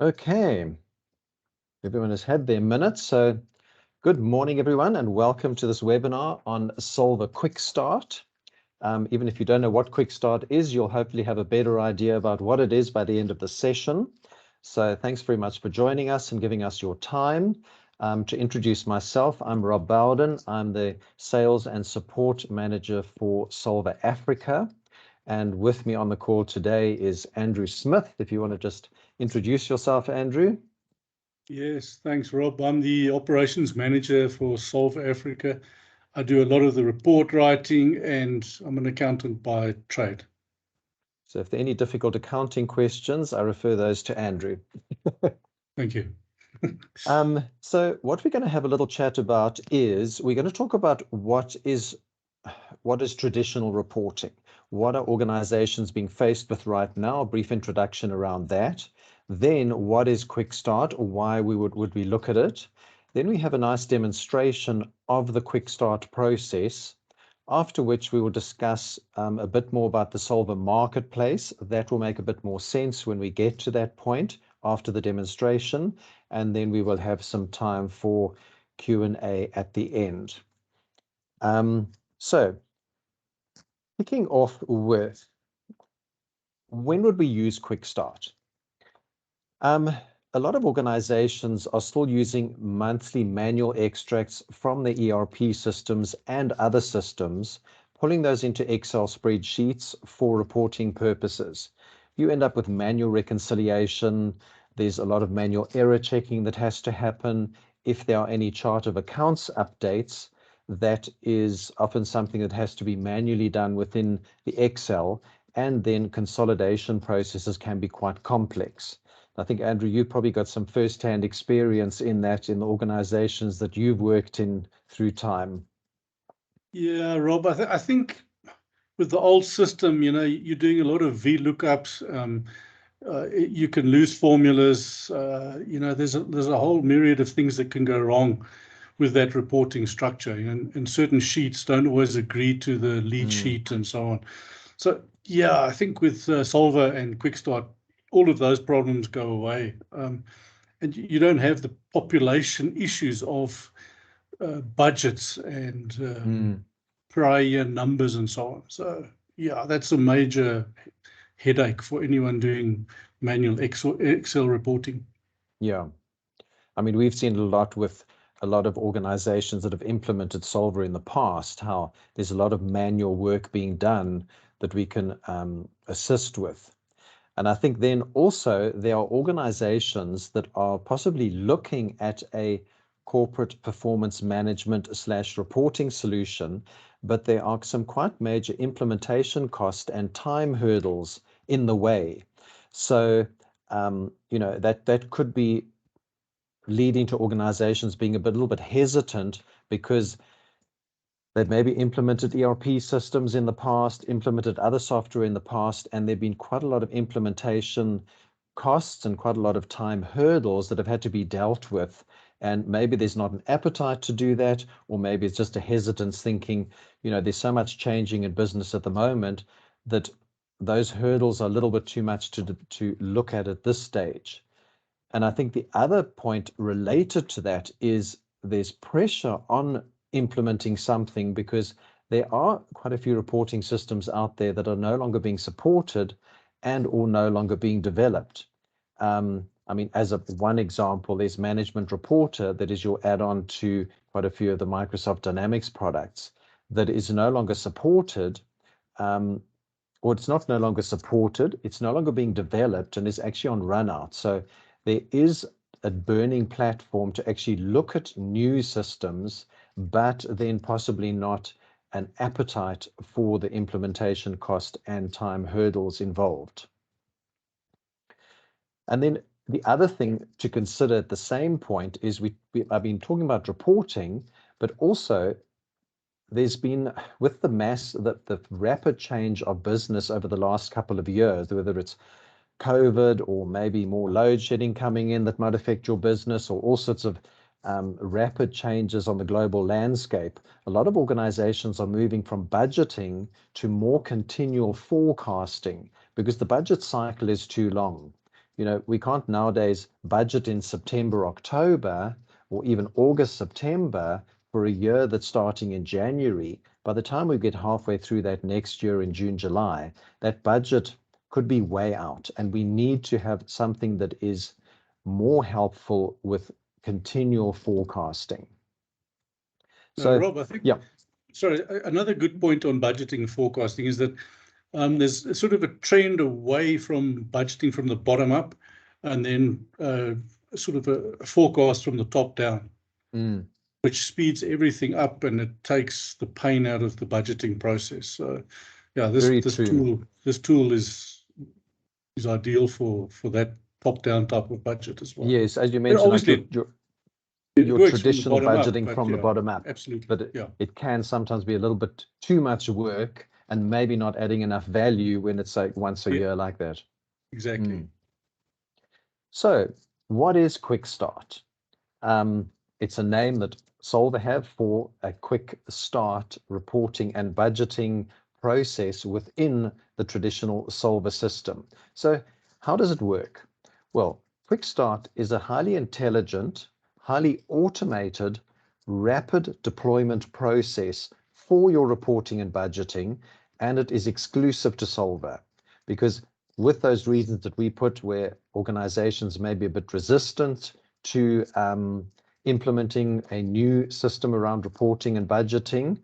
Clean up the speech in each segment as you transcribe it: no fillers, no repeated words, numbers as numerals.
Okay, everyone has had their minutes. So good morning, everyone, and welcome to this webinar on Solver Quickstart. Even if you don't know what Quickstart is, you'll hopefully have a better idea about what it is by the end of the session. So thanks very much for joining us and giving us your time. To introduce myself, I'm Rob Bowden. I'm the Sales and Support Manager for Solver Africa. And with me on the call today is Andrew Smith. If you want to just introduce yourself, Andrew. Yes, thanks, Rob. I'm the operations manager for Solver Africa. I do a lot of the report writing and I'm an accountant by trade. So if there are any difficult accounting questions, I refer those to Andrew. Thank you. So what we're going to have a little chat about is we're going to talk about what is traditional reporting. What are organizations being faced with right now? A brief introduction around that. Then what is Quickstart, or why would we look at it? Then we have a nice demonstration of the Quickstart process, after which we will discuss a bit more about the Solver marketplace. That will make a bit more sense when we get to that point after the demonstration, and then we will have some time for Q&A at the end. So kicking off with, when would we use Quickstart? A lot of organizations are still using monthly manual extracts from the ERP systems and other systems, pulling those into Excel spreadsheets for reporting purposes. You end up with manual reconciliation. There's a lot of manual error checking that has to happen. If there are any chart of accounts updates, that is often something that has to be manually done within the Excel, and then consolidation processes can be quite complex. I think, Andrew, you've probably got some first-hand experience in that in the organizations that you've worked in through time. Yeah, Rob, I think with the old system, you're doing a lot of VLOOKUPs. You can lose formulas. There's a whole myriad of things that can go wrong with that reporting structure. And certain sheets don't always agree to the lead sheet and so on. So, yeah, I think with Solver and Quickstart, all of those problems go away. And you don't have the population issues of budgets and prior year numbers and so on. So, yeah, that's a major headache for anyone doing manual Excel reporting. Yeah. I mean, we've seen a lot with a lot of organizations that have implemented Solver in the past, how there's a lot of manual work being done that we can assist with. And I think then also there are organizations that are possibly looking at a corporate performance management / reporting solution, but there are some quite major implementation cost and time hurdles in the way. So, that could be leading to organizations being a little bit hesitant because they've maybe implemented ERP systems in the past, implemented other software in the past, and there've been quite a lot of implementation costs and quite a lot of time hurdles that have had to be dealt with. And maybe there's not an appetite to do that, or maybe it's just a hesitance thinking, there's so much changing in business at the moment that those hurdles are a little bit too much to look at this stage. And I think the other point related to that is there's pressure on implementing something because there are quite a few reporting systems out there that are no longer being supported and or no longer being developed. I mean, as one example, there's Management Reporter that is your add-on to quite a few of the Microsoft Dynamics products that is no longer supported, or it's not no longer supported, it's no longer being developed and is actually on run out. So there is a burning platform to actually look at new systems, but then possibly not an appetite for the implementation cost and time hurdles involved. And then the other thing to consider at the same point is I've been talking about reporting, but also there's been, with the rapid change of business over the last couple of years, whether it's COVID or maybe more load shedding coming in that might affect your business, or all sorts of rapid changes on the global landscape, a lot of organizations are moving from budgeting to more continual forecasting because the budget cycle is too long. You know, we can't nowadays budget in September, October, or even August, September for a year that's starting in January. By the time we get halfway through that next year in June, July, that budget could be way out. And we need to have something that is more helpful with continual forecasting. So, Rob, I think, yeah. sorry, another good point on budgeting and forecasting is that there's sort of a trend away from budgeting from the bottom up and then sort of a forecast from the top down, which speeds everything up and it takes the pain out of the budgeting process. So, yeah, this tool is ideal for that top down type of budget as well. Yes, as you And mentioned, like obviously, it your works from the traditional bottom up, budgeting but from the yeah, bottom up. absolutely. But yeah, it can sometimes be a little bit too much work and maybe not adding enough value when it's like once a year like that. exactly. So what is Quickstart? It's a name that Solver have for a quick start reporting and budgeting process within the traditional Solver system. So how does it work? Well, Quickstart is a highly intelligent, highly automated, rapid deployment process for your reporting and budgeting, and it is exclusive to Solver because with those reasons that we put where organizations may be a bit resistant to implementing a new system around reporting and budgeting,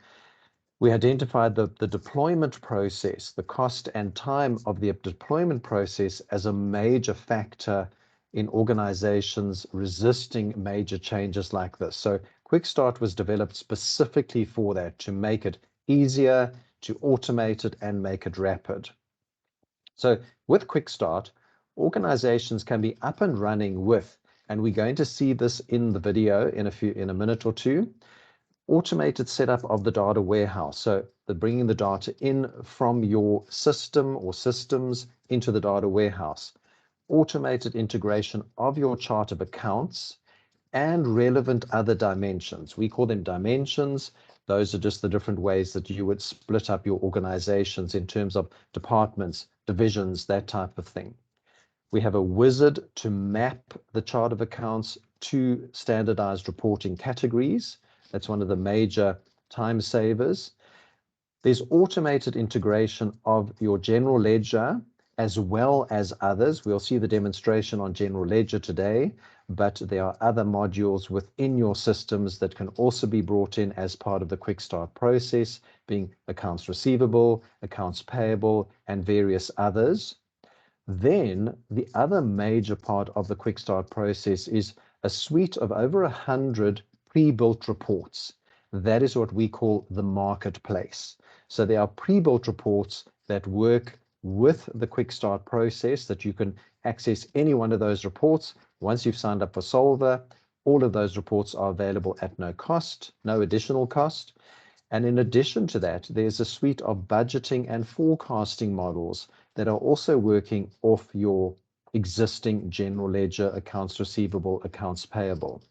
we identified the deployment process, the cost and time of the deployment process as a major factor in organizations resisting major changes like this. So Quickstart was developed specifically for that, to make it easier, to automate it and make it rapid. So with Quickstart, organizations can be up and running with, and we're going to see this in the video in a minute or two, automated setup of the data warehouse. So the bringing the data in from your system or systems into the data warehouse, automated integration of your chart of accounts and relevant other dimensions. We call them dimensions. Those are just the different ways that you would split up your organizations in terms of departments, divisions, that type of thing. We have a wizard to map the chart of accounts to standardized reporting categories. That's one of the major time savers. There's automated integration of your general ledger as well as others. We'll see the demonstration on general ledger today, but there are other modules within your systems that can also be brought in as part of the quick start process, being accounts receivable, accounts payable, and various others. Then the other major part of the quick start process is a suite of over 100 pre-built reports. That is what we call the marketplace. So there are pre-built reports that work with the quick start process that you can access any one of those reports. Once you've signed up for Solver, all of those reports are available at no cost, no additional cost. And in addition to that, there's a suite of budgeting and forecasting models that are also working off your existing general ledger, accounts receivable, accounts payable.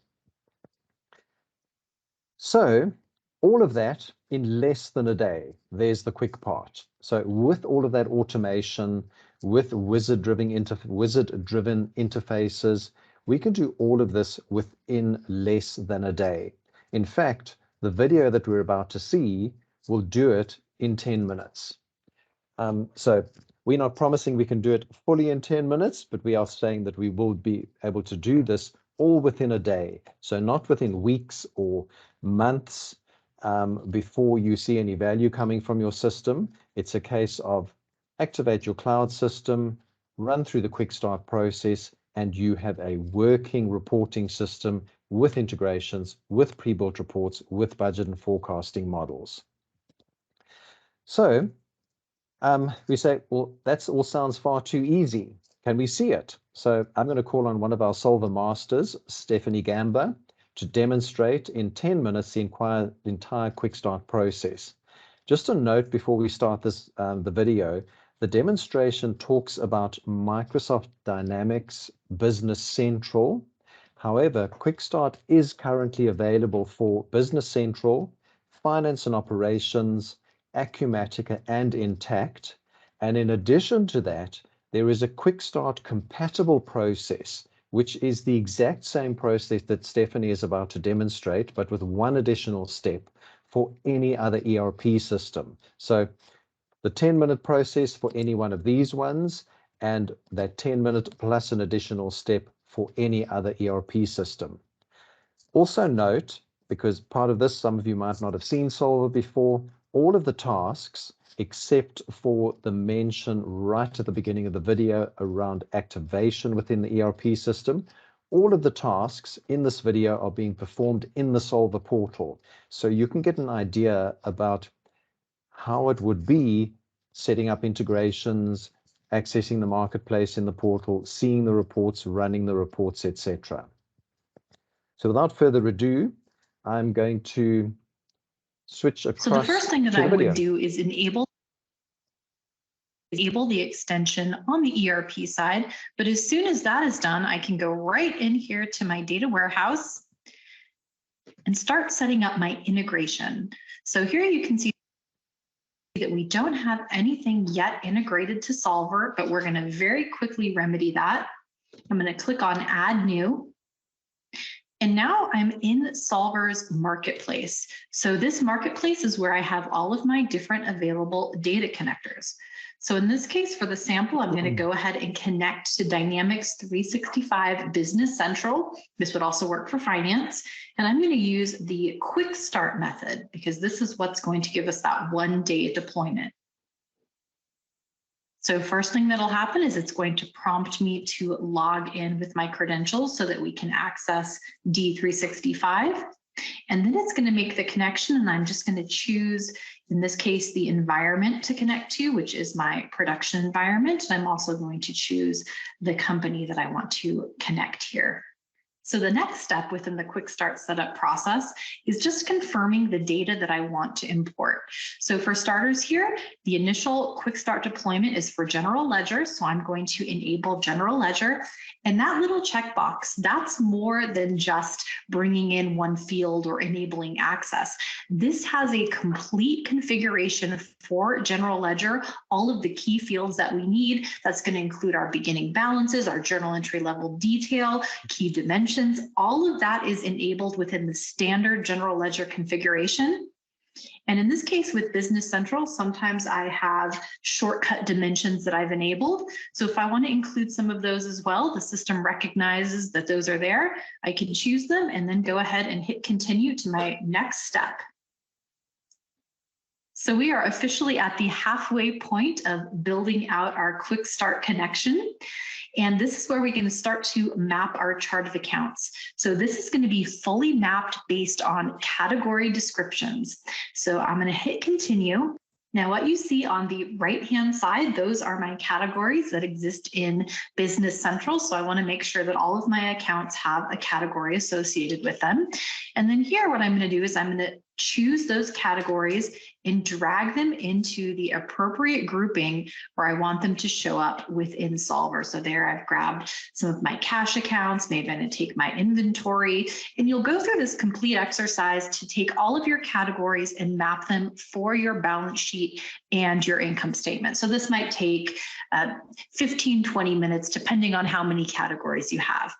So all of that in less than a day, there's the quick part. So with all of that automation, with wizard-driven interfaces, we can do all of this within less than a day. In fact, the video that we're about to see will do it in 10 minutes. So we're not promising we can do it fully in 10 minutes, but we are saying that we will be able to do this all within a day. So not within weeks or months before you see any value coming from your system. It's a case of activate your cloud system, run through the quick start process, and you have a working reporting system with integrations, with pre-built reports, with budget and forecasting models. So we say, well, that all sounds far too easy. Can we see it? So I'm going to call on one of our Solver masters, Stephanie Gamba, to demonstrate in 10 minutes the entire quick start process. Just a note before we start this, the video, the demonstration talks about Microsoft Dynamics Business Central. However, Quick Start is currently available for Business Central, Finance and Operations, Acumatica, and Intact. And in addition to that, there is a Quickstart compatible process, which is the exact same process that Stephanie is about to demonstrate, but with one additional step for any other ERP system. So the 10-minute process for any one of these ones, and that 10-minute plus an additional step for any other ERP system. Also note, because part of this, some of you might not have seen Solver before, all of the tasks, except for the mention right at the beginning of the video around activation within the ERP system, all of the tasks in this video are being performed in the Solver portal. So you can get an idea about how it would be setting up integrations, accessing the marketplace in the portal, seeing the reports, running the reports, etc. So without further ado, I'm going to switch across to the video. So the first thing that I would do is enable the extension on the ERP side. But as soon as that is done, I can go right in here to my data warehouse and start setting up my integration. So here you can see that we don't have anything yet integrated to Solver, but we're going to very quickly remedy that. I'm going to click on Add New. And now I'm in Solver's marketplace. So this marketplace is where I have all of my different available data connectors. So in this case, for the sample, I'm going to go ahead and connect to Dynamics 365 Business Central. This would also work for finance. And I'm going to use the Quick Start method because this is what's going to give us that one-day deployment. So first thing that'll happen is it's going to prompt me to log in with my credentials so that we can access D365. And then it's going to make the connection, and I'm just going to choose, in this case, the environment to connect to, which is my production environment. And I'm also going to choose the company that I want to connect here. So the next step within the Quick Start setup process is just confirming the data that I want to import. So for starters here, the initial Quick Start deployment is for General Ledger. So I'm going to enable General Ledger. And that little checkbox, that's more than just bringing in one field or enabling access. This has a complete configuration for General Ledger, all of the key fields that we need. That's going to include our beginning balances, our journal entry level detail, key dimensions. All of that is enabled within the standard General Ledger configuration. And in this case with Business Central, sometimes I have shortcut dimensions that I've enabled. So if I want to include some of those as well, the system recognizes that those are there. I can choose them and then go ahead and hit continue to my next step. So we are officially at the halfway point of building out our Quick Start connection. And this is where we're going to start to map our chart of accounts. So this is going to be fully mapped based on category descriptions. So I'm going to hit continue. Now, what you see on the right-hand side, those are my categories that exist in Business Central. So I want to make sure that all of my accounts have a category associated with them. And then here, what I'm going to do is I'm going to choose those categories and drag them into the appropriate grouping where I want them to show up within Solver. So there I've grabbed some of my cash accounts, maybe I'm going to take my inventory, and you'll go through this complete exercise to take all of your categories and map them for your balance sheet and your income statement. So this might take 15, 20 minutes, depending on how many categories you have.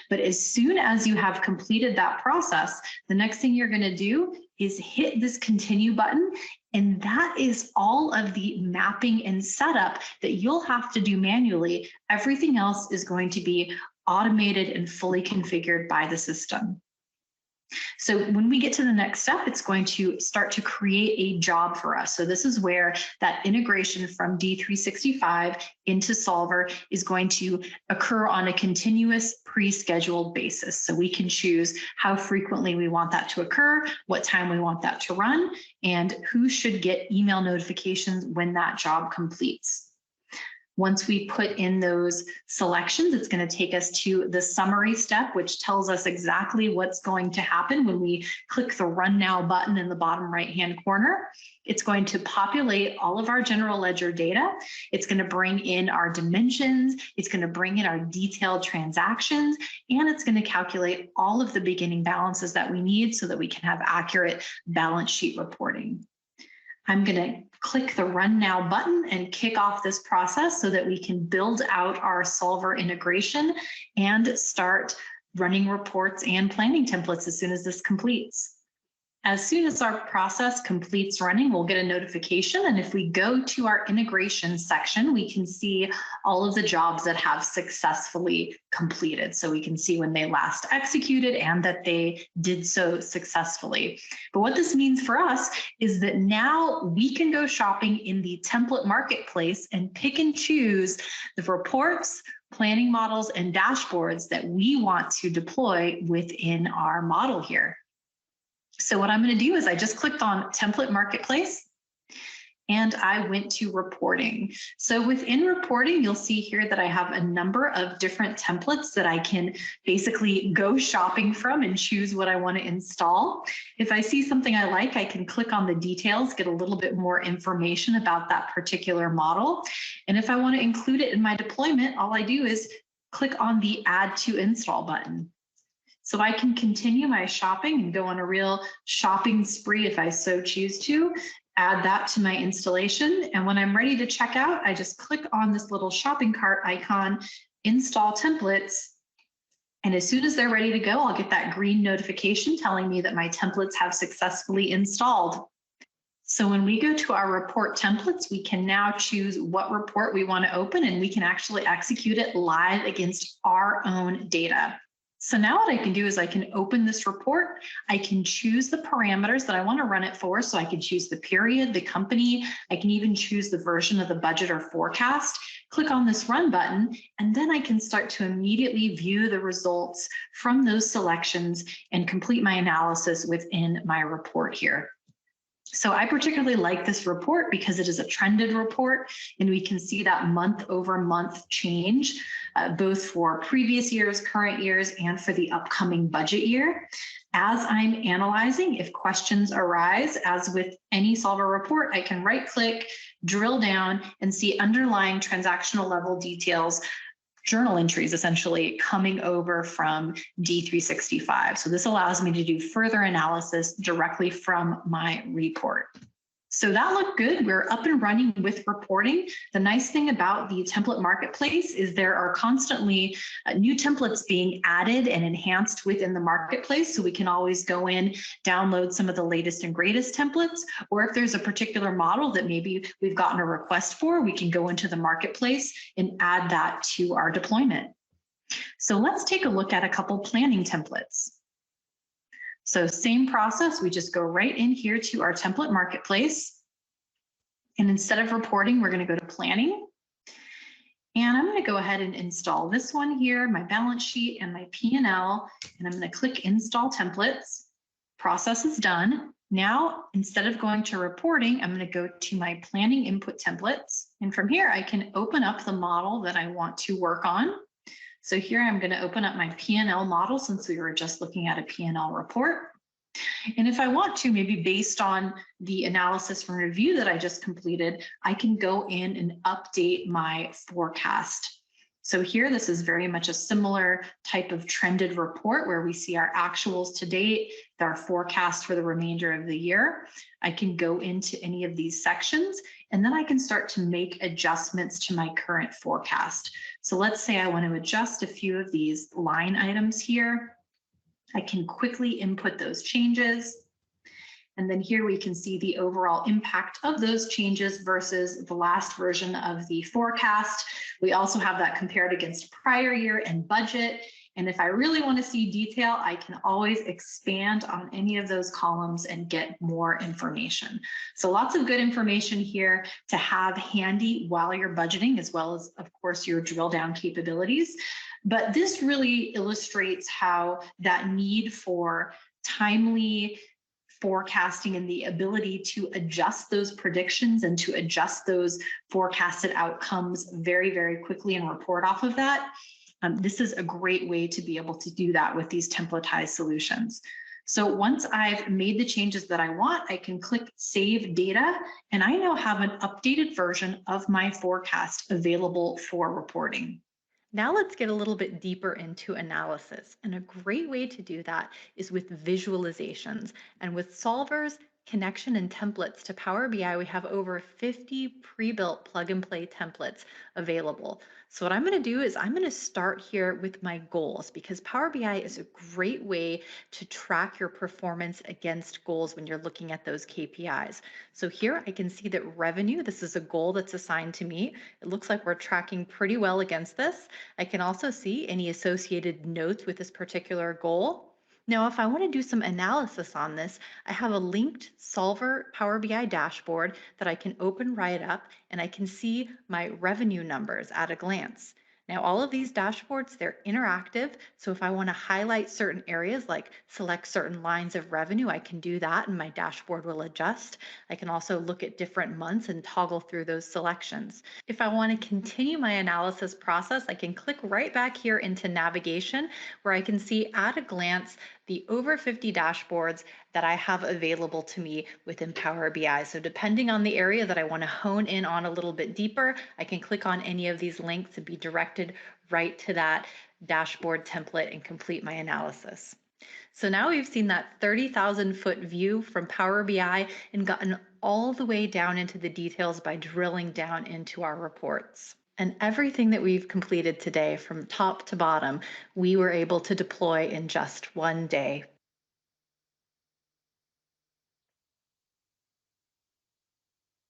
But as soon as you have completed that process, the next thing you're going to do is hit this continue button. And that is all of the mapping and setup that you'll have to do manually. Everything else is going to be automated and fully configured by the system. So when we get to the next step, it's going to start to create a job for us. So this is where that integration from D365 into Solver is going to occur on a continuous pre-scheduled basis. So we can choose how frequently we want that to occur, what time we want that to run, and who should get email notifications when that job completes. Once we put in those selections, it's going to take us to the summary step, which tells us exactly what's going to happen when we click the Run Now button in the bottom right-hand corner. It's going to populate all of our General Ledger data. It's going to bring in our dimensions. It's going to bring in our detailed transactions, and it's going to calculate all of the beginning balances that we need so that we can have accurate balance sheet reporting. I'm going to click the Run Now button and kick off this process so that we can build out our Solver integration and start running reports and planning templates as soon as this completes. As soon as our process completes running, we'll get a notification. And if we go to our integration section, we can see all of the jobs that have successfully completed. So we can see when they last executed and that they did so successfully. But what this means for us is that now we can go shopping in the template marketplace and pick and choose the reports, planning models, and dashboards that we want to deploy within our model here. So what I'm going to do is I just clicked on Template Marketplace and I went to Reporting. So within Reporting, you'll see here that I have a number of different templates that I can basically go shopping from and choose what I want to install. If I see something I like, I can click on the details, get a little bit more information about that particular model. And if I want to include it in my deployment, all I do is click on the Add to Install button. So I can continue my shopping and go on a real shopping spree if I so choose to, add that to my installation. And when I'm ready to check out, I just click on this little shopping cart icon, install templates. And as soon as they're ready to go, I'll get that green notification telling me that my templates have successfully installed. So when we go to our report templates, we can now choose what report we want to open, and we can actually execute it live against our own data. So now what I can do is I can open this report. I can choose the parameters that I want to run it for. So I can choose the period, the company. I can even choose the version of the budget or forecast. Click on this Run button, and then I can start to immediately view the results from those selections and complete my analysis within my report here. So I particularly like this report because it is a trended report, and we can see that month over month change, both for previous years, current years, and for the upcoming budget year. As I'm analyzing, if questions arise, as with any Solver report, I can right click, drill down, and see underlying transactional level details, journal entries essentially coming over from D365. So this allows me to do further analysis directly from my report. So that looked good. We're up and running with reporting. The nice thing about the template marketplace is there are constantly new templates being added and enhanced within the marketplace. So we can always go in, download some of the latest and greatest templates, or if there's a particular model that maybe we've gotten a request for, we can go into the marketplace and add that to our deployment. So let's take a look at a couple planning templates. So same process, we just go right in here to our template marketplace. And instead of reporting, we're going to go to planning. And I'm going to go ahead and install this one here, my balance sheet and my P&L. And I'm going to click Install Templates. Process is done. Now, instead of going to reporting, I'm going to go to my planning input templates. And from here, I can open up the model that I want to work on. So here I'm going to open up my P&L model since we were just looking at a P&L report. And if I want to, maybe based on the analysis and review that I just completed, I can go in and update my forecast. So here, this is very much a similar type of trended report where we see our actuals to date, our forecast for the remainder of the year. I can go into any of these sections, and then I can start to make adjustments to my current forecast. So let's say I want to adjust a few of these line items here. I can quickly input those changes. And then here we can see the overall impact of those changes versus the last version of the forecast. We also have that compared against prior year and budget. And if I really want to see detail, I can always expand on any of those columns and get more information. So lots of good information here to have handy while you're budgeting, as well as, of course, your drill down capabilities. But this really illustrates how that need for timely forecasting and the ability to adjust those predictions and to adjust those forecasted outcomes very, very quickly and report off of that. This is a great way to be able to do that with these templatized solutions. So once I've made the changes that I want, I can click Save Data, and I now have an updated version of my forecast available for reporting. Now let's get a little bit deeper into analysis. And a great way to do that is with visualizations. And with solvers, connection and templates to Power BI, we have over 50 pre-built plug and play templates available. So what I'm going to do is I'm going to start here with my goals, because Power BI is a great way to track your performance against goals when you're looking at those KPIs. So here I can see that revenue, this is a goal that's assigned to me. It looks like we're tracking pretty well against this. I can also see any associated notes with this particular goal. Now, if I want to do some analysis on this, I have a linked Solver Power BI dashboard that I can open right up, and I can see my revenue numbers at a glance. Now, all of these dashboards, they're interactive. So if I want to highlight certain areas, like select certain lines of revenue, I can do that and my dashboard will adjust. I can also look at different months and toggle through those selections. If I want to continue my analysis process, I can click right back here into navigation, where I can see at a glance the over 50 dashboards that I have available to me within Power BI. So depending on the area that I want to hone in on a little bit deeper, I can click on any of these links and be directed right to that dashboard template and complete my analysis. So now we've seen that 30,000 foot view from Power BI and gotten all the way down into the details by drilling down into our reports. And everything that we've completed today from top to bottom, we were able to deploy in just one day.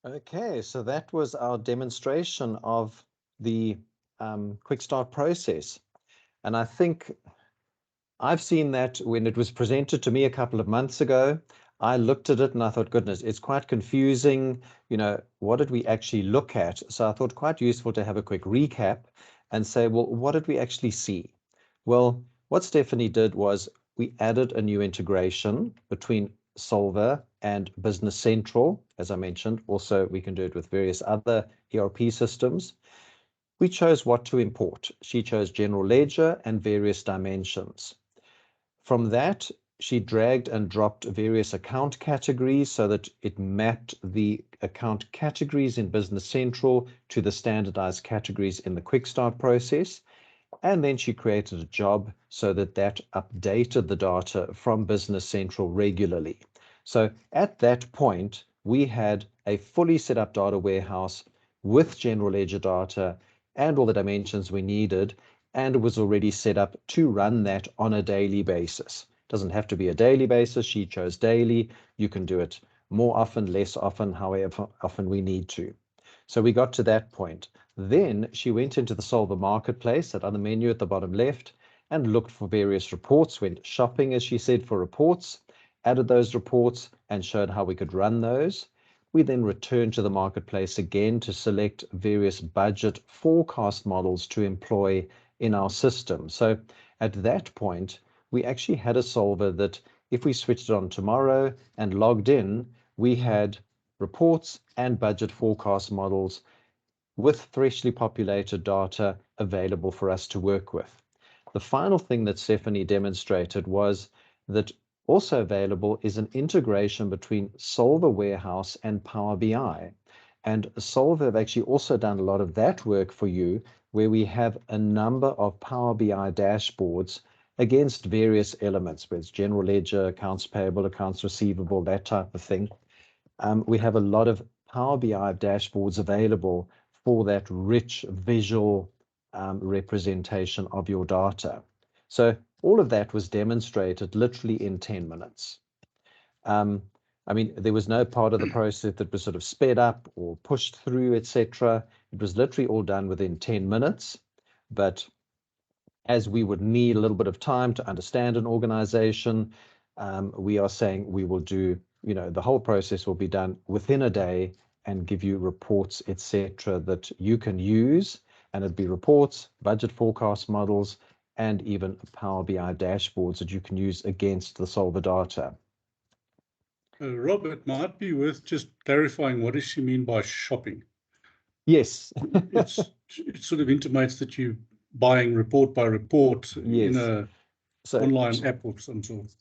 Okay, so that was our demonstration of the quick start process. And I think I've seen that when it was presented to me a couple of months ago, I looked at it and I thought, goodness, it's quite confusing. You know, what did we actually look at? So I thought quite useful to have a quick recap and say, well, what did we actually see? Well, what Stephanie did was we added a new integration between Solver and Business Central. As I mentioned, also we can do it with various other ERP systems. We chose what to import. She chose General Ledger and various dimensions. From that, she dragged and dropped various account categories so that it mapped the account categories in Business Central to the standardized categories in the Quick Start process. And then she created a job so that that updated the data from Business Central regularly. So at that point, we had a fully set up data warehouse with General Ledger data and all the dimensions we needed, and it was already set up to run that on a daily basis. It doesn't have to be a daily basis. She chose daily. You can do it more often, less often, however often we need to. So we got to that point. Then she went into the Solver Marketplace, that other menu at the bottom left, and looked for various reports, went shopping, as she said, for reports, added those reports and showed how we could run those. We then returned to the marketplace again to select various budget forecast models to employ in our system. So at that point, we actually had a solver that if we switched it on tomorrow and logged in, we had reports and budget forecast models with freshly populated data available for us to work with. The final thing that Stephanie demonstrated was that also available is an integration between Solver Warehouse and Power BI. And Solver have actually also done a lot of that work for you, where we have a number of Power BI dashboards against various elements, whether it's general ledger, accounts payable, accounts receivable, that type of thing. We have a lot of Power BI dashboards available for that rich visual representation of your data. So all of that was demonstrated literally in 10 minutes. I mean, there was no part of the process that was sort of sped up or pushed through, etc. It was literally all done within 10 minutes. But as we would need a little bit of time to understand an organization, we are saying we will do, you know, the whole process will be done within a day and give you reports, etc., that you can use. And it'd be reports, budget forecast models, and even Power BI dashboards that you can use against the Solver data. Rob, it might be worth just clarifying, what does she mean by shopping? Yes. It sort of intimates that you're buying report by report in a online app of some sort.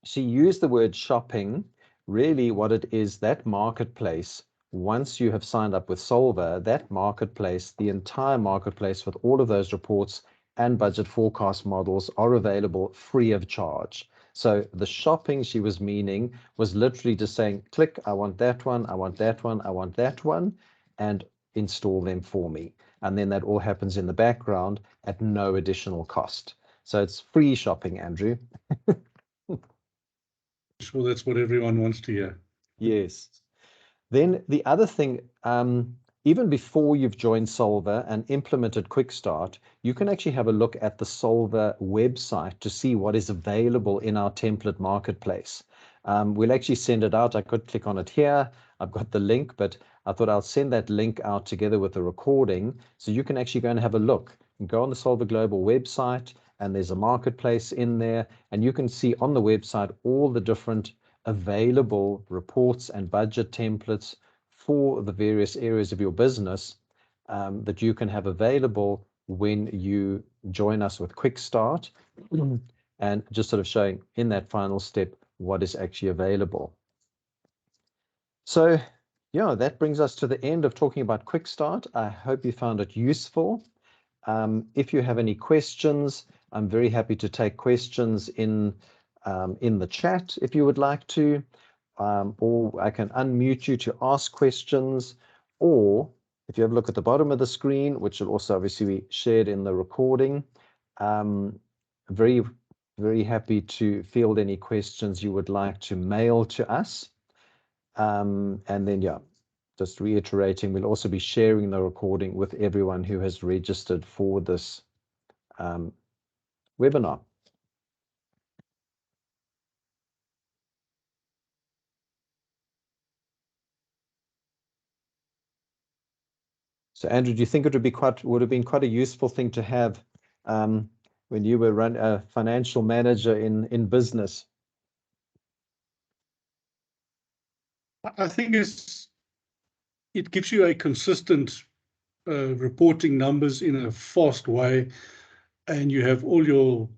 She used the word shopping. Really what it is, that marketplace, once you have signed up with Solver, that marketplace, the entire marketplace with all of those reports and budget forecast models are available free of charge. So the shopping she was meaning was literally just saying, click, I want that one, I want that one, I want that one, and install them for me. And then that all happens in the background at no additional cost. So it's free shopping, Andrew. Sure, that's what everyone wants to hear. Yes. Then the other thing, even before you've joined Solver and implemented Quickstart, you can actually have a look at the Solver website to see what is available in our template marketplace. We'll actually send it out. I could click on it here. I've got the link, but I thought I'll send that link out together with the recording so you can actually go and have a look. And go on the Solver Global website, and there's a marketplace in there, and you can see on the website all the different available reports and budget templates for the various areas of your business that you can have available when you join us with Quickstart, and just sort of showing in that final step what is actually available. So yeah, that brings us to the end of talking about Quickstart. I hope you found it useful. If you have any questions, I'm very happy to take questions in the chat if you would like to, or I can unmute you to ask questions, or if you have a look at the bottom of the screen, which will also obviously be shared in the recording, very, very happy to field any questions you would like to mail to us. And then, yeah, just reiterating, we'll also be sharing the recording with everyone who has registered for this webinar. So Andrew, do you think it would have been quite a useful thing to have when you were a financial manager in business? I think it gives you a consistent reporting numbers in a fast way, and you have all your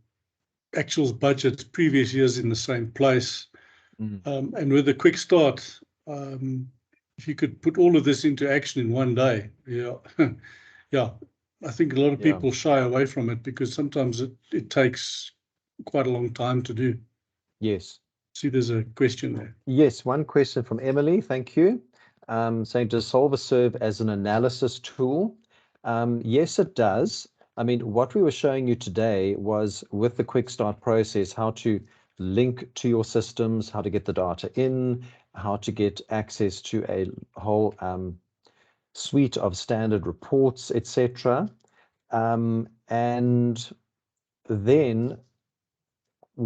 actuals, budgets, previous years in the same place. And with the quick start, if you could put all of this into action in one day, yeah, yeah, I think a lot of people shy away from it because sometimes it takes quite a long time to do. Yes. See, there's a question there. Yes, one question from Emily. Thank you. Saying, does Solver serve as an analysis tool? Yes, it does. I mean, what we were showing you today was with the quick start process, how to link to your systems, how to get the data in, how to get access to a whole suite of standard reports, etc. And then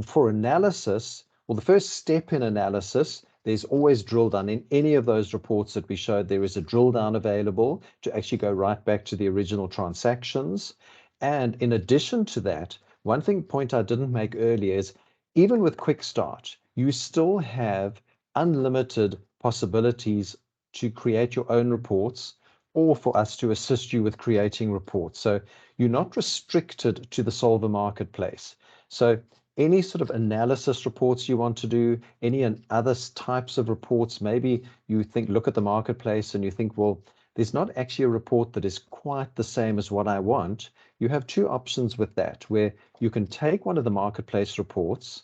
for analysis, well, the first step in analysis, there's always drill down. In any of those reports that we showed, there is a drill down available to actually go right back to the original transactions. And in addition to that, one point I didn't make earlier is even with Quick Start, you still have unlimited possibilities to create your own reports or for us to assist you with creating reports. So you're not restricted to the Solver marketplace. So any sort of analysis reports you want to do, any other types of reports, maybe you think, look at the marketplace and you think, well, there's not actually a report that is quite the same as what I want. You have two options with that, where you can take one of the marketplace reports,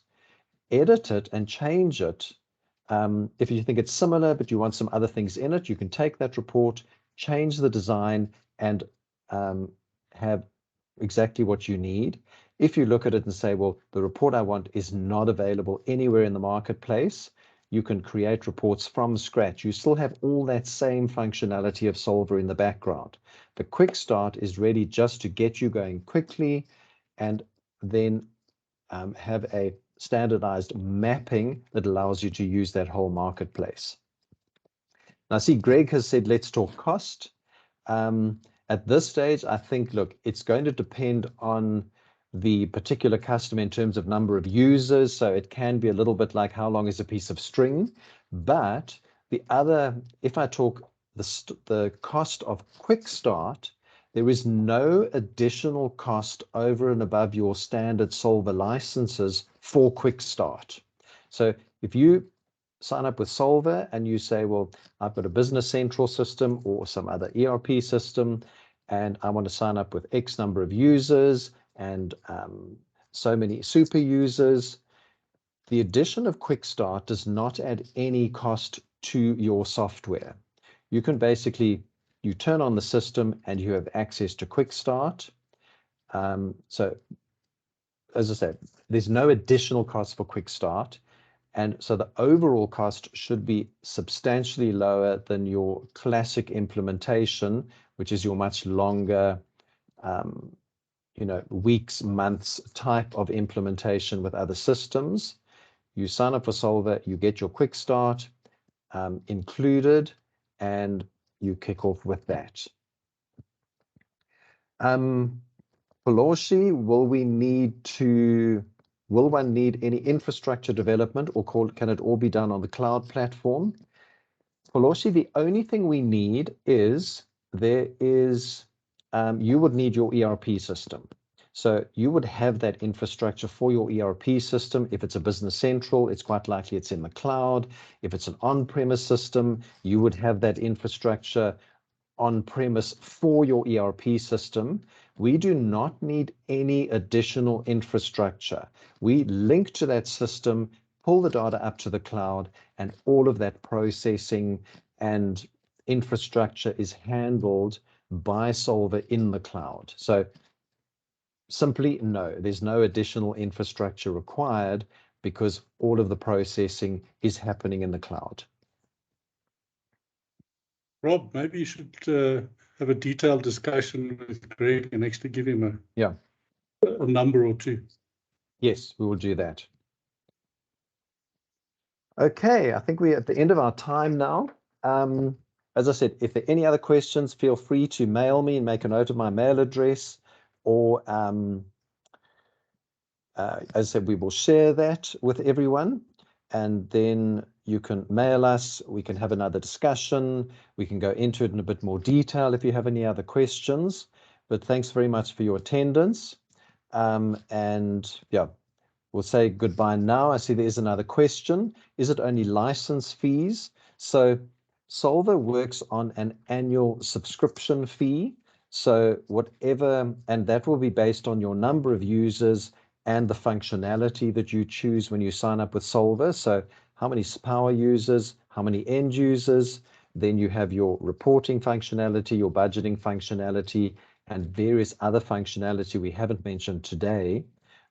edit it and change it. If you think it's similar, but you want some other things in it, you can take that report, change the design, and have exactly what you need. If you look at it and say, well, the report I want is not available anywhere in the marketplace, you can create reports from scratch. You still have all that same functionality of Solver in the background. The quick start is ready just to get you going quickly and then have a standardized mapping that allows you to use that whole marketplace. Now, see, Greg has said, let's talk cost. At this stage, I think, look, it's going to depend on the particular customer in terms of number of users. So it can be a little bit like how long is a piece of string. But if I talk the cost of Quick Start, there is no additional cost over and above your standard Solver licenses for Quick Start. So if you sign up with Solver and you say, well, I've got a business central system or some other ERP system, and I want to sign up with X number of users and so many super users, the addition of Quickstart does not add any cost to your software. You can basically, you turn on the system and you have access to Quickstart. So as I said, there's no additional cost for Quickstart. And so the overall cost should be substantially lower than your classic implementation, which is your much longer, weeks, months type of implementation with other systems. You sign up for Solver, you get your quick start included, and you kick off with that. Poloshi, will one need any infrastructure development, or can it all be done on the cloud platform? Poloshi, the only thing we need is you would need your ERP system. So you would have that infrastructure for your ERP system. If it's a Business Central, it's quite likely it's in the cloud. If it's an on-premise system, you would have that infrastructure on-premise for your ERP system. We do not need any additional infrastructure. We link to that system, pull the data up to the cloud, and all of that processing and infrastructure is handled by Solver in the cloud. So simply no, there's no additional infrastructure required because all of the processing is happening in the cloud. Rob, maybe you should have a detailed discussion with Greg and actually give him a number or two. Yes, we will do that. Okay, I think we're at the end of our time now. As I said, if there are any other questions, feel free to mail me and make a note of my mail address, or as I said, we will share that with everyone, and then you can mail us. We can have another discussion. We can go into it in a bit more detail if you have any other questions. But thanks very much for your attendance. And yeah, we'll say goodbye now. I see there is another question. Is it only license fees? So Solver works on an annual subscription fee. So whatever, and that will be based on your number of users and the functionality that you choose when you sign up with Solver. So how many power users, how many end users, then you have your reporting functionality, your budgeting functionality, and various other functionality we haven't mentioned today.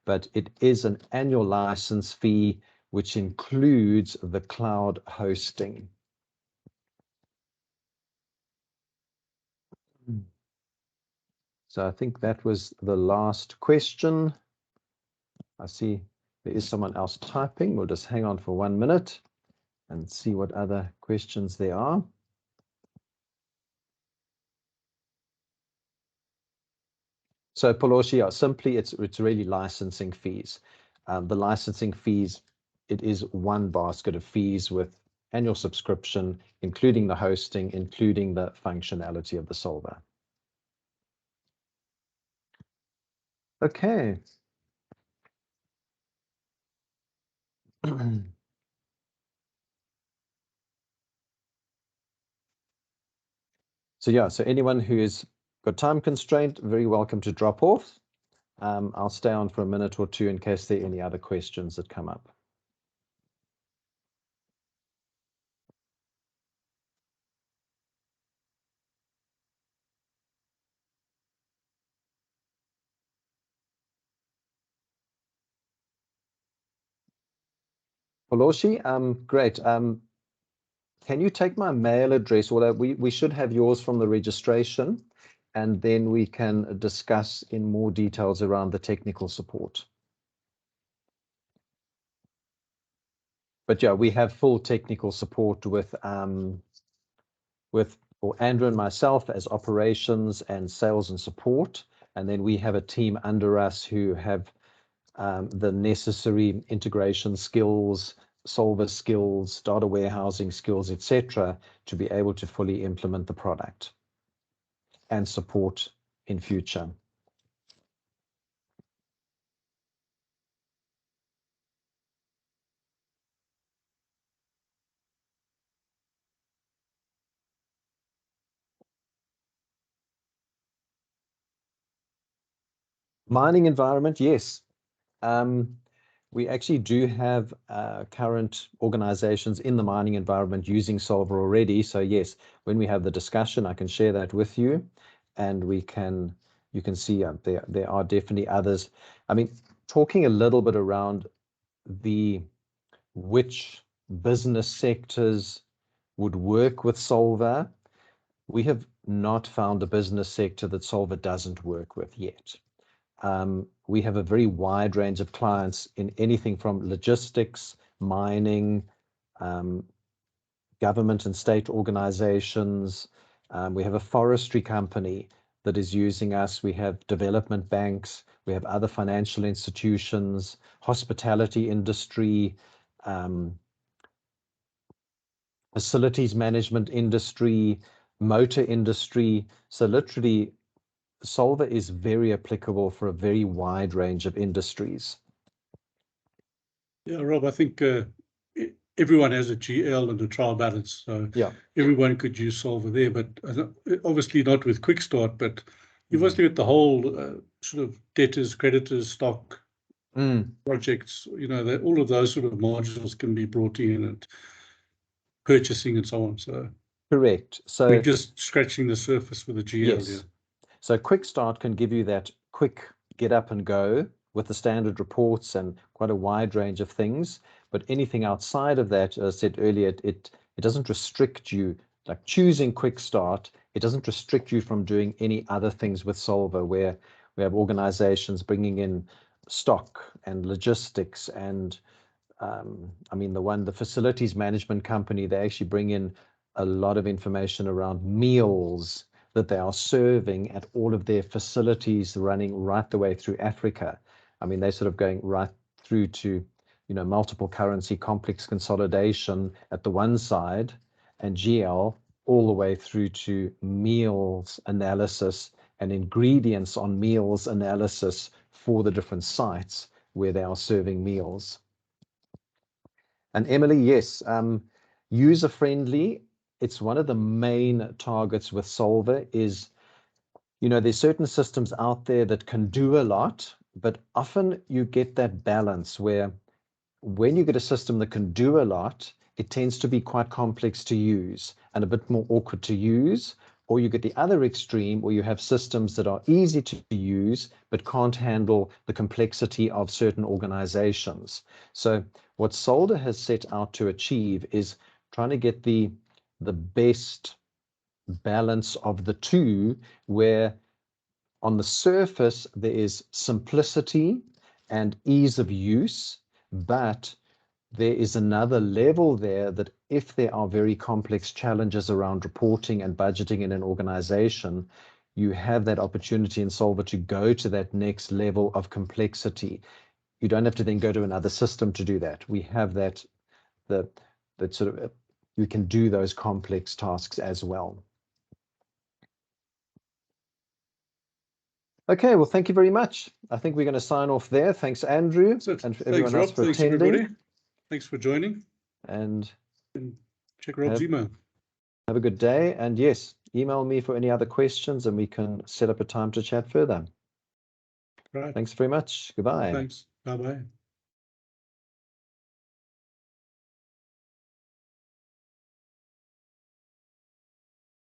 But it is an annual license fee, which includes the cloud hosting. So I think that was the last question. I see there is someone else typing. We'll just hang on for 1 minute and see what other questions there are. So Poloshi, simply it's really licensing fees. The licensing fees, it is one basket of fees with annual subscription, including the hosting, including the functionality of the Solver. Okay. So yeah, so anyone who is got time constraint, very welcome to drop off. I'll stay on for a minute or two in case there are any other questions that come up. Poloshi, great. Can you take my mail address? Or we should have yours from the registration, and then we can discuss in more details around the technical support. But yeah, we have full technical support with Andrew and myself as operations and sales and support, and then we have a team under us who have the necessary integration skills, Solver skills, data warehousing skills, etc., to be able to fully implement the product and support in future. Mining environment, yes. We actually do have current organizations in the mining environment using Solver already. So yes, when we have the discussion, I can share that with you, and you can see there are definitely others. I mean, talking a little bit around which business sectors would work with Solver, we have not found a business sector that Solver doesn't work with yet. We have a very wide range of clients in anything from logistics, mining, government and state organizations. We have a forestry company that is using us. We have development banks. We have other financial institutions, hospitality industry, facilities management industry, motor industry. So literally, Solver is very applicable for a very wide range of industries. Yeah, Rob, I think everyone has a GL and a trial balance, so yeah, everyone could use Solver there, but obviously not with Quickstart, but you've also got the whole sort of debtors, creditors, stock projects, all of those sort of modules can be brought in, and purchasing and so on. So correct. So we're just scratching the surface with the GL. yes. Yeah. So Quickstart can give you that quick get up and go with the standard reports and quite a wide range of things. But anything outside of that, as I said earlier, it doesn't restrict you. Like choosing Quickstart, it doesn't restrict you from doing any other things with Solver, where we have organizations bringing in stock and logistics and I mean, the facilities management company, they actually bring in a lot of information around meals that they are serving at all of their facilities running right the way through Africa. I mean, they're sort of going right through to, multiple currency complex consolidation at the one side and GL all the way through to meals analysis and ingredients on meals analysis for the different sites where they are serving meals. And Emily, yes, user-friendly. It's one of the main targets with Solver is, there's certain systems out there that can do a lot, but often you get that balance where when you get a system that can do a lot, it tends to be quite complex to use and a bit more awkward to use. Or you get the other extreme where you have systems that are easy to use, but can't handle the complexity of certain organizations. So what Solver has set out to achieve is trying to get the best balance of the two, where on the surface there is simplicity and ease of use, but there is another level there that if there are very complex challenges around reporting and budgeting in an organization, you have that opportunity in Solver to go to that next level of complexity. You don't have to then go to another system to do that. We have that sort of, you can do those complex tasks as well. Okay, well, thank you very much. I think we're going to sign off there. Thanks, Andrew, and for everyone else for attending. Everybody. Thanks for joining. And check Rob's email. Have a good day. And yes, email me for any other questions and we can set up a time to chat further. Right. Thanks very much. Goodbye. Thanks. Bye-bye.